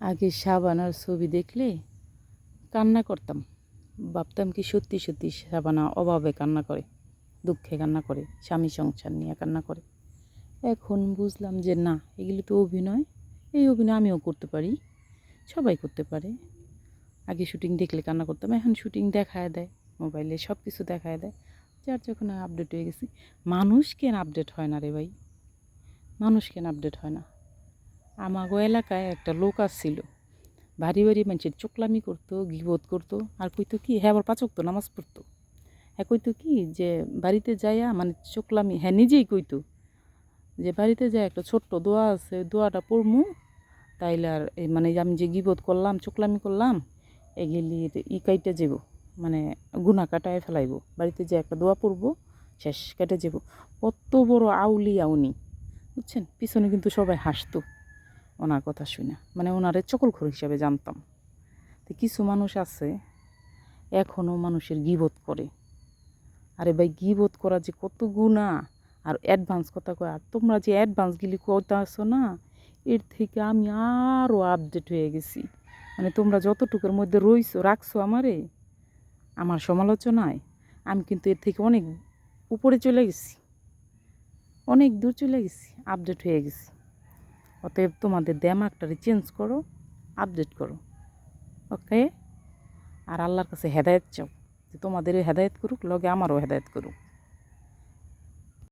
আগে শাবানার ছবি দেখলে কান্না করতাম, ভাবতাম কি সত্যি সত্যি শাবানা অভাবে কান্না করে, দুঃখে কান্না করে, স্বামী সংসার নিয়ে কান্না করে। এখন বুঝলাম যে না, এগুলো তো অভিনয়। এই অভিনয় আমিও করতে পারি, সবাই করতে পারে। আগে শুটিং দেখলে কান্না করতাম, এখন শুটিং দেখায় দেয়, মোবাইলে সব কিছু দেখায় দেয়। যার যখন আপডেট হয়ে গেছি। মানুষ কেন আপডেট হয় না রে ভাই? মানুষ কেন আপডেট হয় না? আমাগো এলাকায় একটা লোক আসছিল, বাড়ি বাড়ি মানুষের চোখলামি করতো, গিবত করতো, আর কইতো কি হ্যাঁ আবার পাঁচ ওয়াক্ত নামাজ পড়তো। হ্যাঁ কইতো কি যে বাড়িতে যাইয়া মানে চোখলামি, হ্যাঁ নিজেই কইতো যে বাড়িতে যায় একটা ছোট্ট দোয়া আছে, দোয়াটা পড়মু, তাইলে আর মানে আমি যে গিবত করলাম, চোখলামি করলাম, এগুলির কাইটে যাব, মানে গুণা কাটায় ফেলাইব। বাড়িতে যে একটা দোয়া পড়বো, শেষ কেটে যাব। কত বড় আউলিয়া উনি, বুঝছেন? পিছনে কিন্তু সবাই হাসতো ওনার কথা শুনে, মানে ওনারে চকলখোর হিসাবে জানতাম। তো কিছু মানুষ আছে এখনও মানুষের গিবত করে। আরে ভাই, গিবত করা যে কত গুণা, আর অ্যাডভান্স কথা কয়। আর তোমরা যে অ্যাডভান্সগুলি করতে আসো না, এর থেকে আমি আরও আপডেট হয়ে গেছি। মানে তোমরা যতটুকুর মধ্যে রাখছো আমারে, আমার সমালোচনায়, আমি কিন্তু এর থেকে অনেক উপরে চলে গেছি, অনেক দূর চলে গেছি, আপডেট হয়ে গেছি। অতএব তোমাদের দিমাগটারে চেঞ্জ করো, আপডেট করো, ওকে? আর আল্লাহর কাছে হেদায়েত চাও যে তোমাদেরও হেদায়েত করুক, লগে আমারও হেদায়েত করুক।